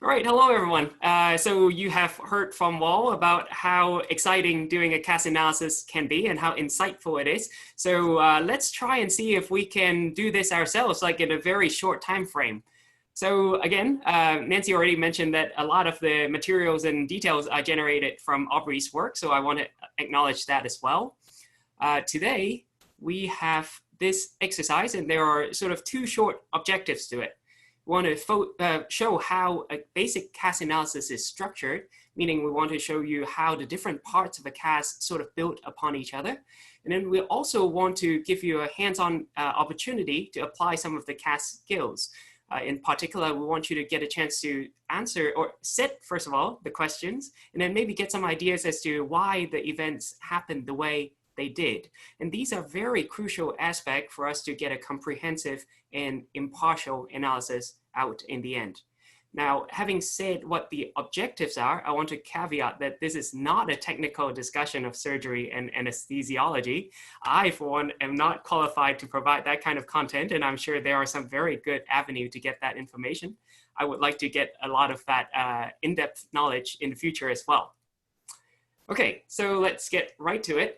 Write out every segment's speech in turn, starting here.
All right, hello everyone. So you have heard from Wall about how exciting doing a CAS analysis can be and how insightful it is. So let's try and see if we can do this ourselves, like in a very short time frame. So again, Nancy already mentioned that a lot of the materials and details are generated from Aubrey's work, so I want to acknowledge that as well. Today, we have this exercise, and there are sort of two short objectives to it. We want to show how a basic CAS analysis is structured, meaning we want to show you how the different parts of a CAS sort of build upon each other. And then we also want to give you a hands-on opportunity to apply some of the CAS skills. In particular, we want you to get a chance to answer or set, first of all, the questions, and then maybe get some ideas as to why the events happened the way they did. And these are very crucial aspects for us to get a comprehensive and impartial analysis out in the end. Now, having said what the objectives are, I want to caveat that this is not a technical discussion of surgery and anesthesiology. I, for one, am not qualified to provide that kind of content, and I'm sure there are some very good avenues to get that information. I would like to get a lot of that in-depth knowledge in the future as well. Okay, so let's get right to it.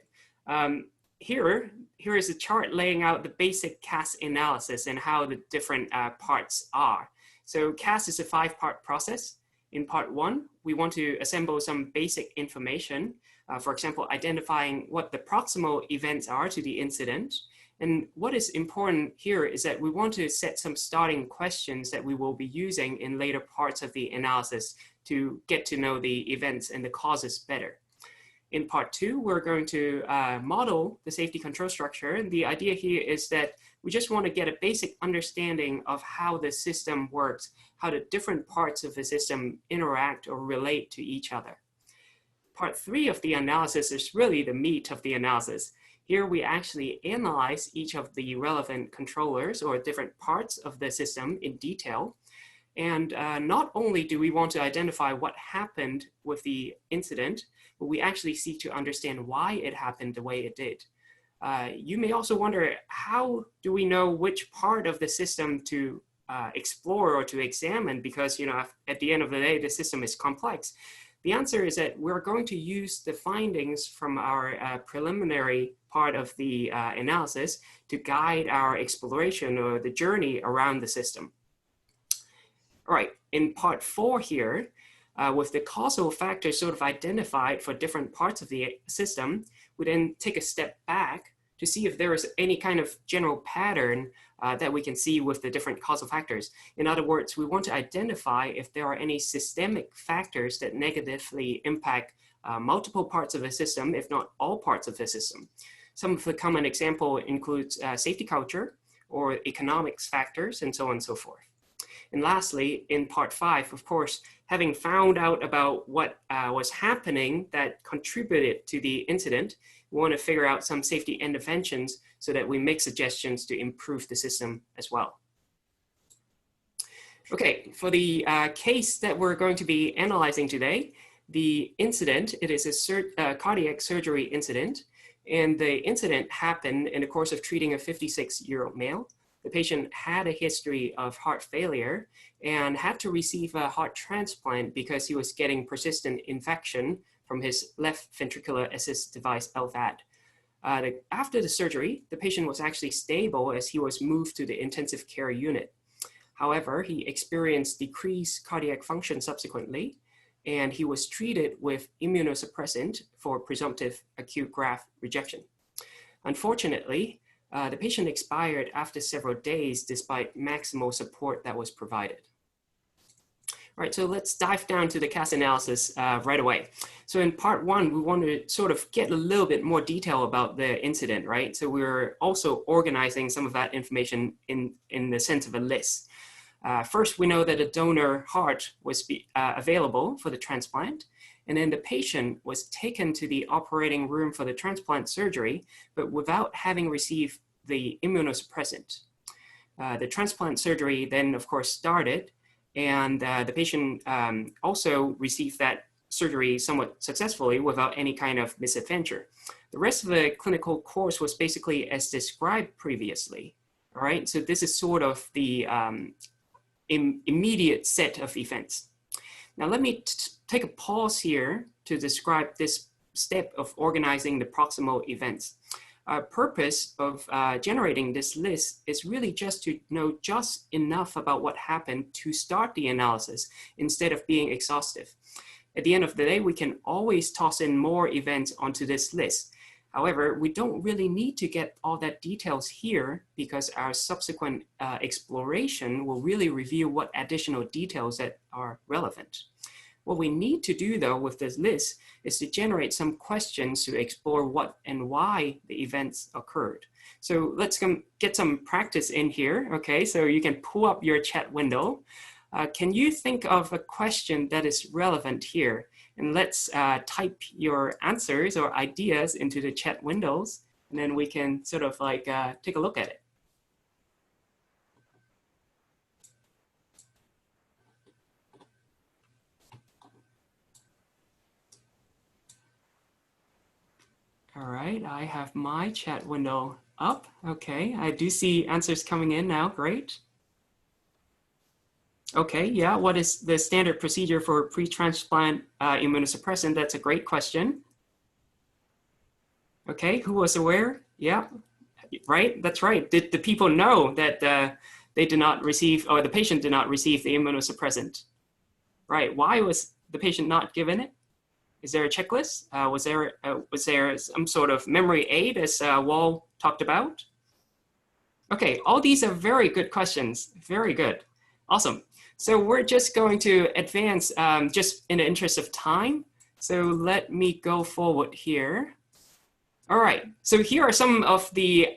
Here is a chart laying out the basic CAS analysis and how the different parts are. So CAS is a 5-part process. In part 1, we want to assemble some basic information, for example, identifying what the proximal events are to the incident. And what is important here is that we want to set some starting questions that we will be using in later parts of the analysis to get to know the events and the causes better. In part 2, we're going to model the safety control structure. And the idea here is that we just want to get a basic understanding of how the system works, how the different parts of the system interact or relate to each other. Part 3 of the analysis is really the meat of the analysis. Here we actually analyze each of the relevant controllers or different parts of the system in detail. And not only do we want to identify what happened with the incident, but we actually seek to understand why it happened the way it did. You may also wonder, how do we know which part of the system to explore or to examine? Because, you know, at the end of the day, the system is complex. The answer is that we're going to use the findings from our preliminary part of the analysis to guide our exploration or the journey around the system. All right, in part 4 here, with the causal factors sort of identified for different parts of the system, we then take a step back to see if there is any kind of general pattern that we can see with the different causal factors. In other words, we want to identify if there are any systemic factors that negatively impact multiple parts of the system, if not all parts of the system. Some of the common example includes safety culture or economics factors and so on and so forth. And lastly, in part 5, of course, having found out about what was happening that contributed to the incident, we want to figure out some safety interventions so that we make suggestions to improve the system as well. Okay, for the case that we're going to be analyzing today, the incident, it is a cardiac surgery incident, and the incident happened in the course of treating a 56-year-old male. The patient had a history of heart failure and had to receive a heart transplant because he was getting persistent infection from his left ventricular assist device, LVAD. After the surgery, the patient was actually stable as he was moved to the intensive care unit. However, he experienced decreased cardiac function subsequently, and he was treated with immunosuppressant for presumptive acute graft rejection. Unfortunately, the patient expired after several days despite maximal support that was provided. All right, so let's dive down to the CAS analysis right away. So in part 1, we want to sort of get a little bit more detail about the incident, right? So we're also organizing some of that information in the sense of a list. First, we know that a donor heart was available for the transplant. And then the patient was taken to the operating room for the transplant surgery, but without having received the immunosuppressant. The transplant surgery then, of course, started, and the patient also received that surgery somewhat successfully without any kind of misadventure. The rest of the clinical course was basically as described previously, all right? So this is sort of the immediate set of events. Now let me take a pause here to describe this step of organizing the proximal events. Purpose of generating this list is really just to know just enough about what happened to start the analysis instead of being exhaustive. At the end of the day, we can always toss in more events onto this list. However, we don't really need to get all that details here because our subsequent exploration will really reveal what additional details that are relevant. What we need to do though with this list is to generate some questions to explore what and why the events occurred. So let's get some practice in here. Okay, so you can pull up your chat window. Can you think of a question that is relevant here? And let's type your answers or ideas into the chat windows, and then we can sort of like take a look at it. All right, I have my chat window up. Okay, I do see answers coming in now, great. Okay, yeah, what is the standard procedure for pre-transplant immunosuppressant? That's a great question. Okay, who was aware? Yeah, right, that's right. Did the people know that they did not receive, or the patient did not receive the immunosuppressant? Right, why was the patient not given it? Is there a checklist? Was there some sort of memory aid as Wong talked about? Okay, all these are very good questions. Very good. Awesome. So we're just going to advance just in the interest of time. So let me go forward here. All right, so here are some of the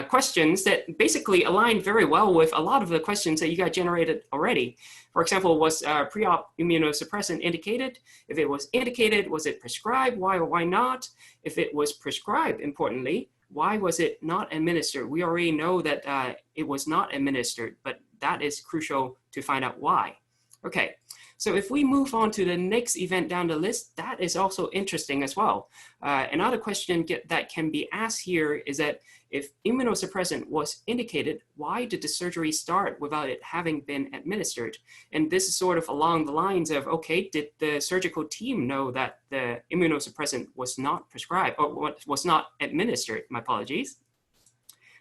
questions that basically align very well with a lot of the questions that you got generated already. For example, was pre-op immunosuppressant indicated? If it was indicated, was it prescribed? Why or why not? If it was prescribed, importantly, why was it not administered? We already know that it was not administered, but that is crucial to find out why. Okay, so if we move on to the next event down the list, that is also interesting as well. Another question that can be asked here is that if immunosuppressant was indicated, why did the surgery start without it having been administered? And this is sort of along the lines of, okay, did the surgical team know that the immunosuppressant was not prescribed or was not administered? My apologies.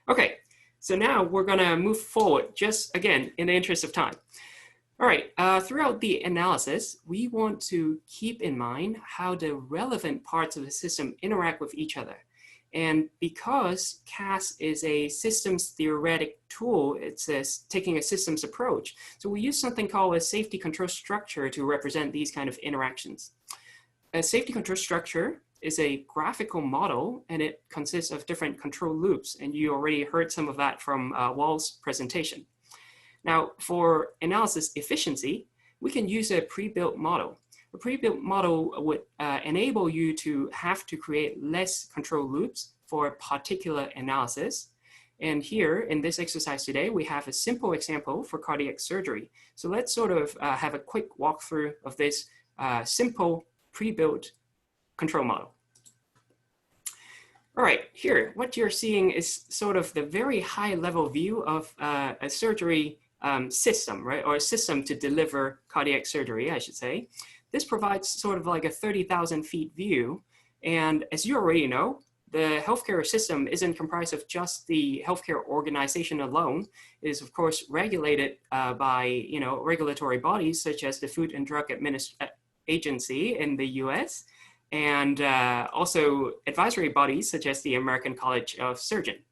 Okay, so now we're gonna move forward just again in the interest of time. All right, throughout the analysis, we want to keep in mind how the relevant parts of the system interact with each other. And because CAS is a systems theoretic tool, it's taking a systems approach. So we use something called a safety control structure to represent these kind of interactions. A safety control structure is a graphical model, and it consists of different control loops. And you already heard some of that from Wall's presentation. Now, for analysis efficiency, we can use a pre-built model. A pre-built model would enable you to have to create less control loops for a particular analysis. And here in this exercise today, we have a simple example for cardiac surgery. So let's sort of have a quick walkthrough of this simple pre-built control model. All right, here, what you're seeing is sort of the very high level view of a surgery system, right? Or a system to deliver cardiac surgery, I should say. This provides sort of like a 30,000 feet view. And as you already know, the healthcare system isn't comprised of just the healthcare organization alone. It is, of course, regulated by regulatory bodies such as the Food and Drug Agency in the US, and also advisory bodies such as the American College of Surgeons.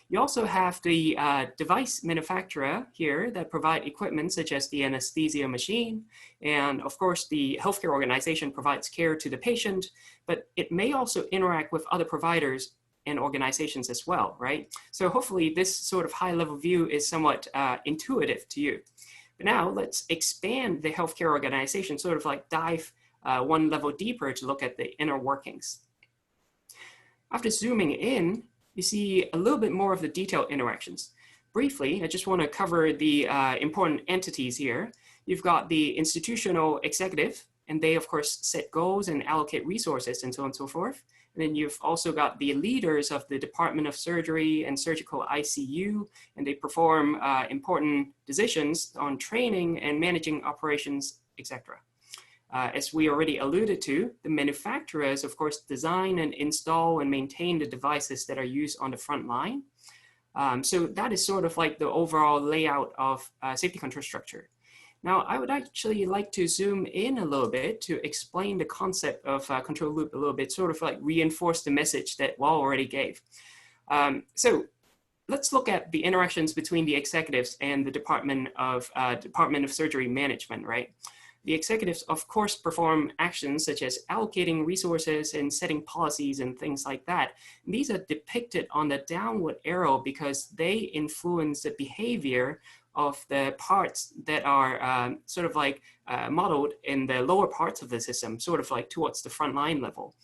You also have the device manufacturer here that provide equipment such as the anesthesia machine. And of course, the healthcare organization provides care to the patient, but it may also interact with other providers and organizations as well, right? So hopefully this sort of high level view is somewhat intuitive to you. But now let's expand the healthcare organization, sort of like dive one level deeper to look at the inner workings. After zooming in, you see a little bit more of the detailed interactions. Briefly, I just want to cover the important entities here. You've got the institutional executive, and they of course set goals and allocate resources and so on and so forth. And then you've also got the leaders of the Department of Surgery and Surgical ICU, and they perform important decisions on training and managing operations, etc. As we already alluded to, the manufacturers, of course, design and install and maintain the devices that are used on the front line. So that is sort of like the overall layout of safety control structure. Now, I would actually like to zoom in a little bit to explain the concept of control loop a little bit, sort of like reinforce the message that Wall already gave. So let's look at the interactions between the executives and the Department of Surgery Management, right? The executives, of course, perform actions such as allocating resources and setting policies and things like that. And these are depicted on the downward arrow because they influence the behavior of the parts that are sort of like modeled in the lower parts of the system, sort of like towards the front line level.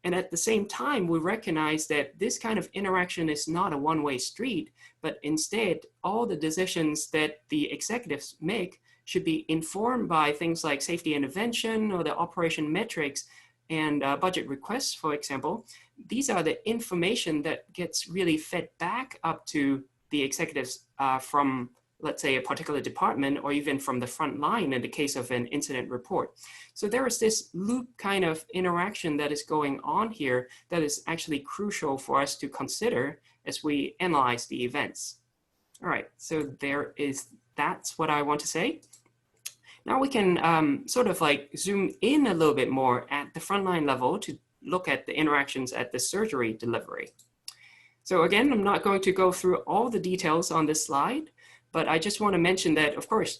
And at the same time, we recognize that this kind of interaction is not a one-way street, but instead, all the decisions that the executives make should be informed by things like safety intervention or the operation metrics and budget requests, for example. These are the information that gets really fed back up to the executives from, let's say, a particular department or even from the front line in the case of an incident report. So there is this loop kind of interaction that is going on here that is actually crucial for us to consider as we analyze the events. All right, so that's what I want to say. Now we can sort of like zoom in a little bit more at the frontline level to look at the interactions at the surgery delivery. So again, I'm not going to go through all the details on this slide, but I just want to mention that, of course,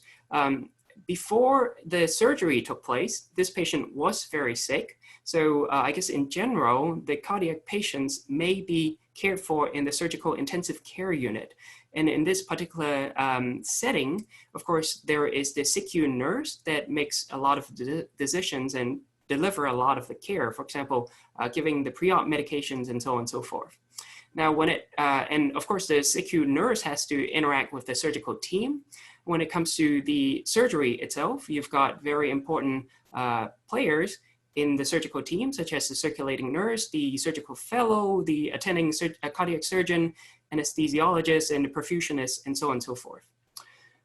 before the surgery took place, this patient was very sick. So I guess in general, the cardiac patients may be cared for in the surgical intensive care unit. And in this particular setting, of course, there is the SICU nurse that makes a lot of decisions and deliver a lot of the care, for example, giving the pre-op medications and so on and so forth. Now, and of course, the SICU nurse has to interact with the surgical team. When it comes to the surgery itself, you've got very important players in the surgical team, such as the circulating nurse, the surgical fellow, the attending cardiac surgeon, anesthesiologist, and the perfusionist, and so on and so forth.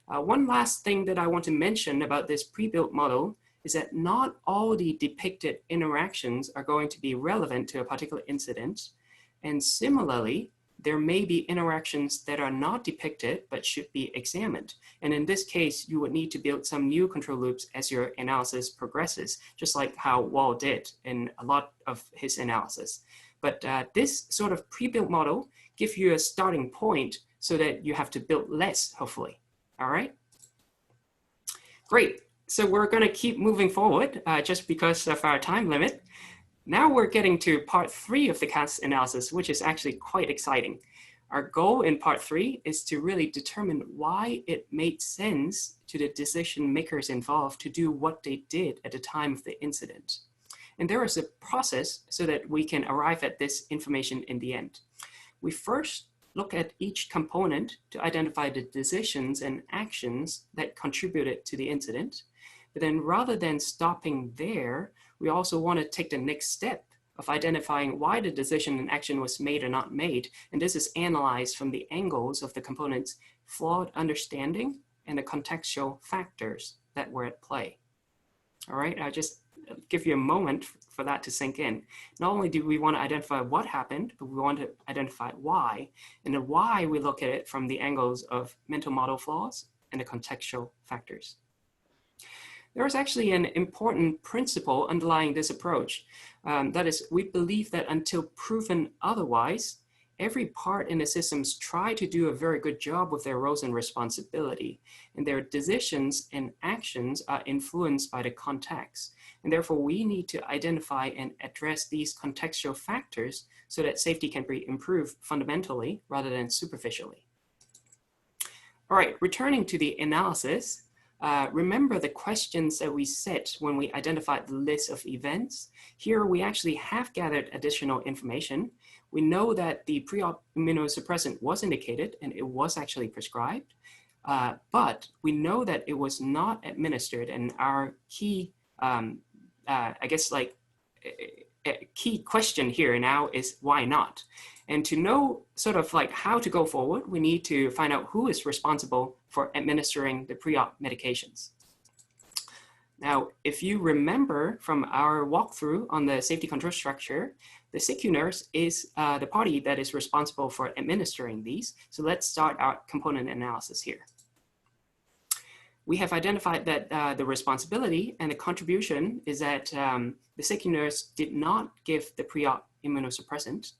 One last thing that I want to mention about this pre-built model is that not all the depicted interactions are going to be relevant to a particular incident. And similarly, there may be interactions that are not depicted but should be examined. And in this case, you would need to build some new control loops as your analysis progresses, just like how Wall did in a lot of his analysis. But this sort of pre-built model gives you a starting point so that you have to build less, hopefully. All right? Great. So we're going to keep moving forward just because of our time limit. Now we're getting to part 3 of the CAS analysis, which is actually quite exciting. Our goal in part 3 is to really determine why it made sense to the decision makers involved to do what they did at the time of the incident. And there is a process so that we can arrive at this information in the end. We first look at each component to identify the decisions and actions that contributed to the incident. But then rather than stopping there, we also want to take the next step of identifying why the decision and action was made or not made. And this is analyzed from the angles of the component's flawed understanding and the contextual factors that were at play. All right, I'll just give you a moment for that to sink in. Not only do we want to identify what happened, but we want to identify why. And the why, we look at it from the angles of mental model flaws and the contextual factors. There is actually an important principle underlying this approach. That is, we believe that until proven otherwise, every part in the systems try to do a very good job with their roles and responsibility, and their decisions and actions are influenced by the context. And therefore, we need to identify and address these contextual factors so that safety can be improved fundamentally rather than superficially. All right, returning to the analysis, remember the questions that we set when we identified the list of events. Here we actually have gathered additional information. We know that the pre-op immunosuppressant was indicated and it was actually prescribed, but we know that it was not administered, and our key, I guess like a key question here now is why not? And to know sort of like how to go forward, we need to find out who is responsible for administering the pre-op medications. Now, if you remember from our walkthrough on the safety control structure, the SICU nurse is the party that is responsible for administering these. So let's start our component analysis here. We have identified that the responsibility and the contribution is that the SICU nurse did not give the pre-op immunosuppressant.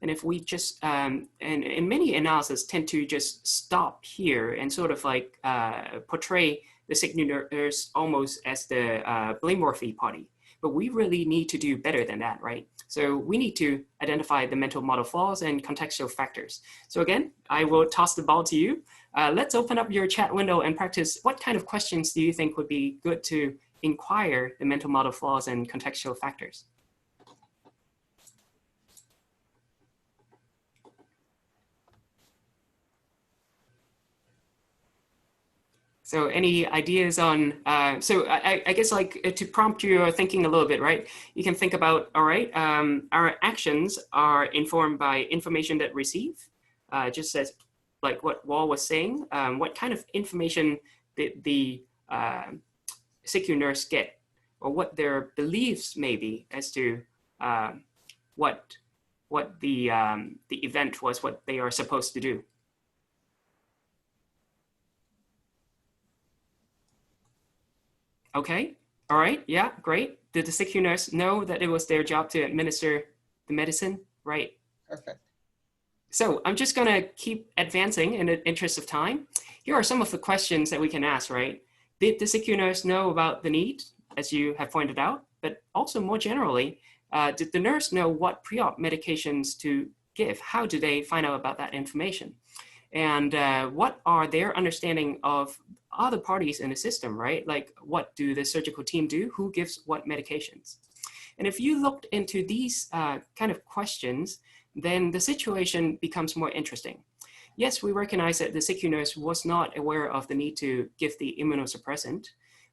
And if we just, and many analyses tend to just stop here and sort of like portray the SICU nurse almost as the blameworthy party. But we really need to do better than that, right? So we need to identify the mental model flaws and contextual factors. So again, I will toss the ball to you. Let's open up your chat window and practice. What kind of questions do you think would be good to inquire the mental model flaws and contextual factors? So any ideas on, so I guess like to prompt your thinking a little bit, right? You can think about, all right, our actions are informed by information that receive, just as like what Wall was saying, what kind of information did the SICU nurse get, or what their beliefs may be as to what the event was, what they are supposed to do. Okay, all right, yeah, great. Did the SICU nurse know that it was their job to administer the medicine? Right. Perfect. So I'm just gonna keep advancing in the interest of time. Here are some of the questions that we can ask, right? Did the SICU nurse know about the need, as you have pointed out? But also more generally, did the nurse know what pre-op medications to give? How do they find out about that information? And what are their understanding of other parties in the system, right? Like what do the surgical team do? Who gives what medications? And if you looked into these kind of questions, then the situation becomes more interesting. Yes, we recognize that the SICU nurse was not aware of the need to give the immunosuppressant,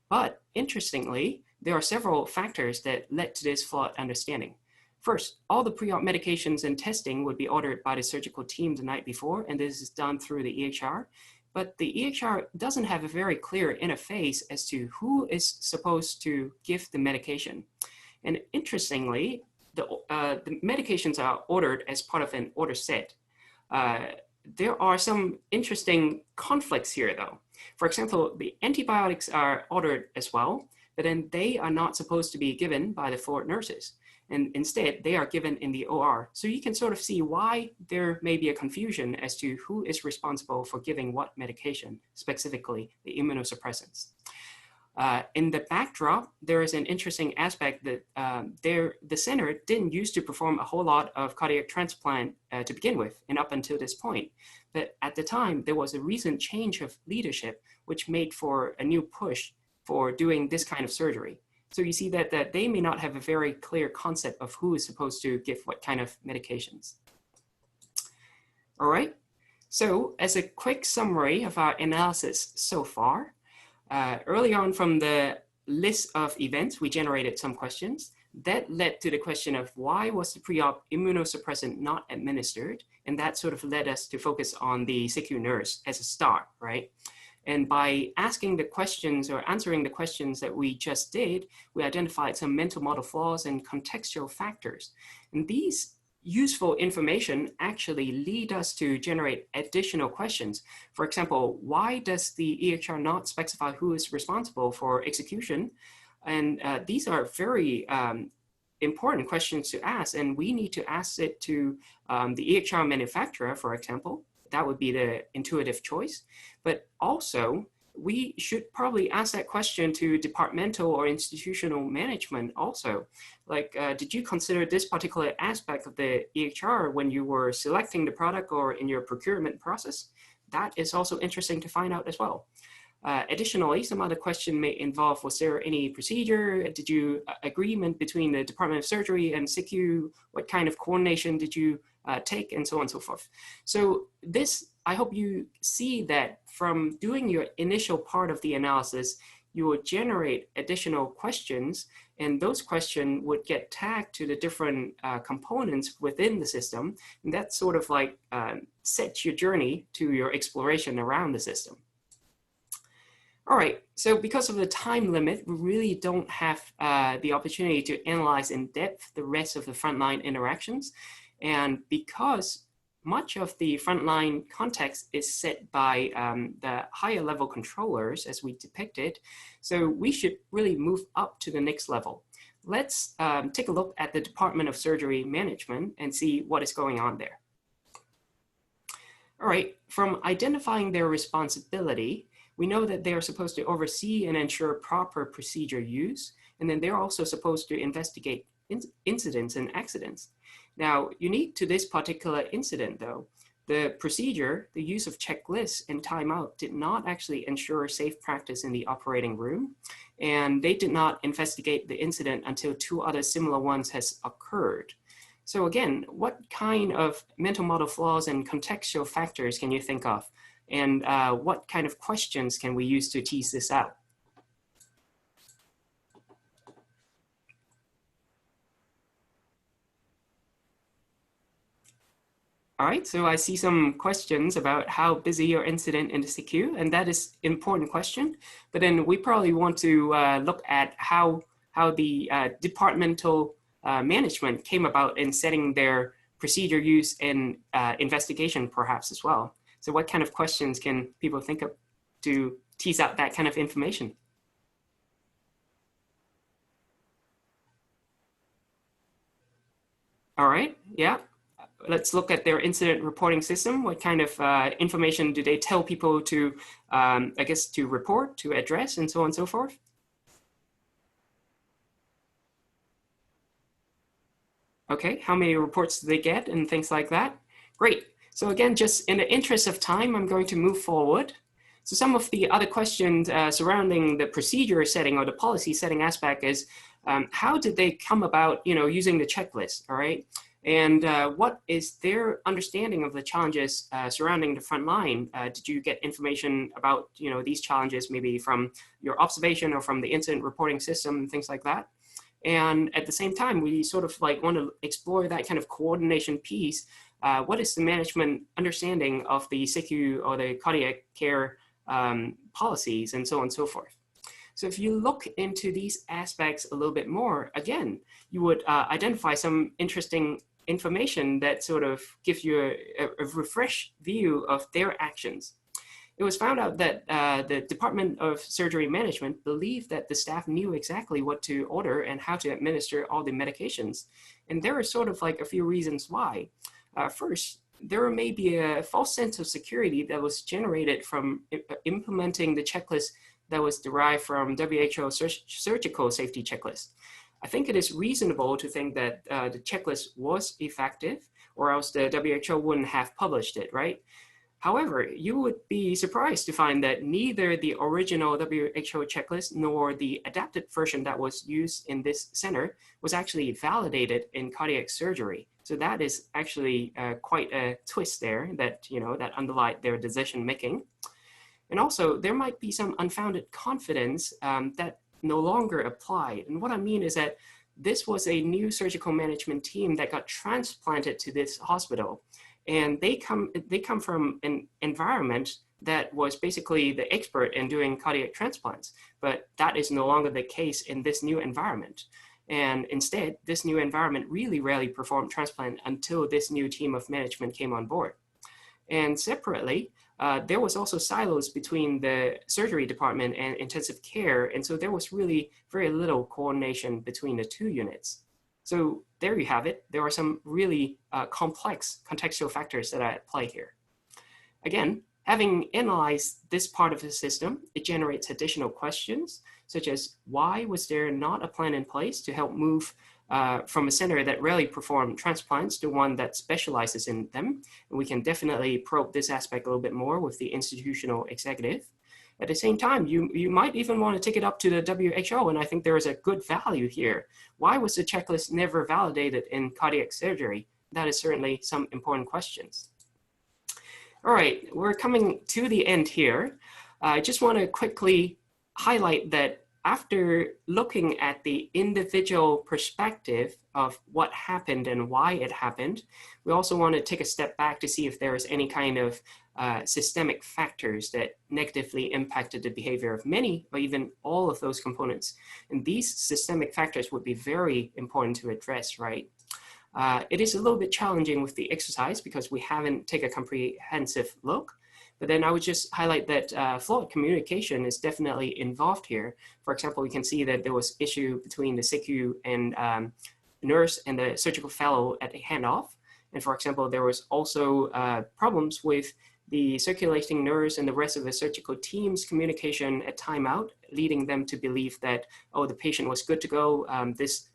but interestingly, there are several factors that led to this flawed understanding. First, all the pre-op medications and testing would be ordered by the surgical team the night before, and this is done through the EHR. But the EHR doesn't have a very clear interface as to who is supposed to give the medication. And interestingly, the medications are ordered as part of an order set. There are some interesting conflicts here though. For example, the antibiotics are ordered as well, but then they are not supposed to be given by the floor nurses. And instead, they are given in the OR. So you can sort of see why there may be a confusion as to who is responsible for giving what medication, specifically the immunosuppressants. In the backdrop, there is an interesting aspect that the center didn't used to perform a whole lot of cardiac transplant to begin with, and up until this point. But at the time, there was a recent change of leadership, which made for a new push for doing this kind of surgery. So you see that they may not have a very clear concept of who is supposed to give what kind of medications. All right, so as a quick summary of our analysis so far, early on from the list of events, we generated some questions. That led to the question of why was the pre-op immunosuppressant not administered? And that sort of led us to focus on the SICU nurse as a start, right? And by asking the questions or answering the questions that we just did, we identified some mental model flaws and contextual factors. And these useful information actually lead us to generate additional questions. For example, why does the EHR not specify who is responsible for execution? And these are very important questions to ask, and we need to ask it to the EHR manufacturer, for example. That would be the intuitive choice. But also, we should probably ask that question to departmental or institutional management also. Like, did you consider this particular aspect of the EHR when you were selecting the product or in your procurement process? That is also interesting to find out as well. Additionally, some other question may involve, was there any procedure? Did you agreement between the Department of Surgery and SICU? What kind of coordination did you take, and so on and so forth? So this, I hope you see that from doing your initial part of the analysis, you will generate additional questions, and those questions would get tagged to the different components within the system. And that sort of like sets your journey to your exploration around the system. All right, so because of the time limit, we really don't have the opportunity to analyze in depth the rest of the frontline interactions. And because much of the frontline context is set by the higher level controllers as we depicted, so we should really move up to the next level. Let's take a look at the Department of Surgery Management and see what is going on there. All right, from identifying their responsibility, we know that they are supposed to oversee and ensure proper procedure use, and then they're also supposed to investigate incidents and accidents. Now, unique to this particular incident though, the procedure, the use of checklists and timeout did not actually ensure safe practice in the operating room, and they did not investigate the incident until 2 other similar ones has occurred. So again, what kind of mental model flaws and contextual factors can you think of? And what kind of questions can we use to tease this out? All right, so I see some questions about how busy your incident in the CQ, and that is an important question. But then we probably want to look at how the departmental management came about in setting their procedure use and investigation perhaps as well. So what kind of questions can people think of to tease out that kind of information? All right, yeah. Let's look at their incident reporting system. What kind of information do they tell people to, I guess, to report, to address, and so on and so forth? Okay, how many reports do they get and things like that? Great. So again, just in the interest of time, I'm going to move forward. So some of the other questions surrounding the procedure setting or the policy setting aspect is, how did they come about, using the checklist, all right? And what is their understanding of the challenges surrounding the front line? Did you get information about, these challenges maybe from your observation or from the incident reporting system and things like that? And at the same time, we sort of like want to explore that kind of coordination piece. What is the management understanding of the SICU or the cardiac care policies and so on and so forth? So if you look into these aspects a little bit more, again, you would identify some interesting information that sort of gives you a refreshed view of their actions. It was found out that the Department of Surgery Management believed that the staff knew exactly what to order and how to administer all the medications. And there are sort of like a few reasons why. First, there may be a false sense of security that was generated from implementing the checklist that was derived from WHO surgical safety checklist. I think it is reasonable to think that the checklist was effective, or else the WHO wouldn't have published it, right? However, you would be surprised to find that neither the original WHO checklist nor the adapted version that was used in this center was actually validated in cardiac surgery. So that is actually quite a twist there that, that underlied their decision making. And also, there might be some unfounded confidence that no longer applied. And what I mean is that this was a new surgical management team that got transplanted to this hospital. And they come from an environment that was basically the expert in doing cardiac transplants, but that is no longer the case in this new environment. And instead, this new environment really rarely performed transplant until this new team of management came on board. And separately, there was also silos between the surgery department and intensive care. And so there was really very little coordination between the two units. So there you have it. There are some really complex contextual factors that are at play here. Again, having analyzed this part of the system, it generates additional questions, such as why was there not a plan in place to help move from a center that rarely performed transplants to one that specializes in them? And we can definitely probe this aspect a little bit more with the institutional executive. At the same time, you might even want to take it up to the WHO, and I think there is a good value here. Why was the checklist never validated in cardiac surgery? That is certainly some important questions. All right, we're coming to the end here. I just want to quickly highlight that after looking at the individual perspective of what happened and why it happened, we also want to take a step back to see if there is any kind of systemic factors that negatively impacted the behavior of many or even all of those components. And these systemic factors would be very important to address, right? It is a little bit challenging with the exercise because we haven't taken a comprehensive look. But then I would just highlight that flawed communication is definitely involved here. For example, we can see that there was issue between the SICU and nurse and the surgical fellow at the handoff. And for example, there was also problems with the circulating nurse and the rest of the surgical team's communication at timeout, leading them to believe that, oh, the patient was good to go, this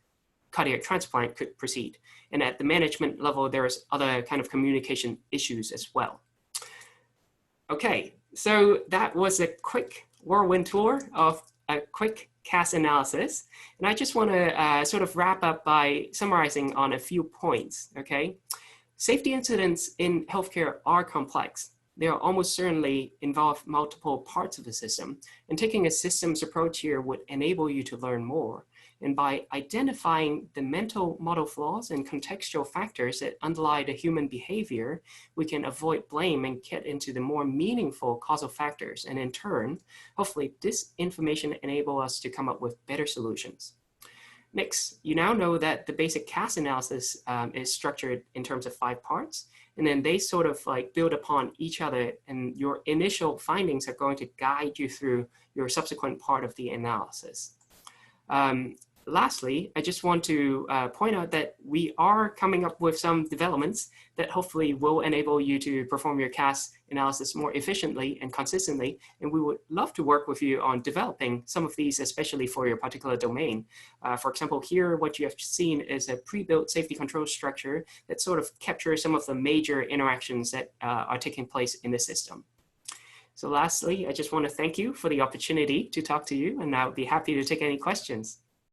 cardiac transplant could proceed. And at the management level, there's other kind of communication issues as well. Okay, so that was a quick whirlwind tour of a quick CAS analysis. And I just want to sort of wrap up by summarizing on a few points, okay? Safety incidents in healthcare are complex. They are almost certainly involve multiple parts of the system, and taking a systems approach here would enable you to learn more. And by identifying the mental model flaws and contextual factors that underlie the human behavior, we can avoid blame and get into the more meaningful causal factors. And in turn, hopefully this information enable us to come up with better solutions. Next, you now know that the basic CAS analysis is structured in terms of 5 parts, and then they sort of like build upon each other, and your initial findings are going to guide you through your subsequent part of the analysis. Lastly, I just want to point out that we are coming up with some developments that hopefully will enable you to perform your CAS analysis more efficiently and consistently. And we would love to work with you on developing some of these, especially for your particular domain. For example, here, what you have seen is a pre-built safety control structure that sort of captures some of the major interactions that are taking place in the system. So lastly, I just want to thank you for the opportunity to talk to you, and I would be happy to take any questions.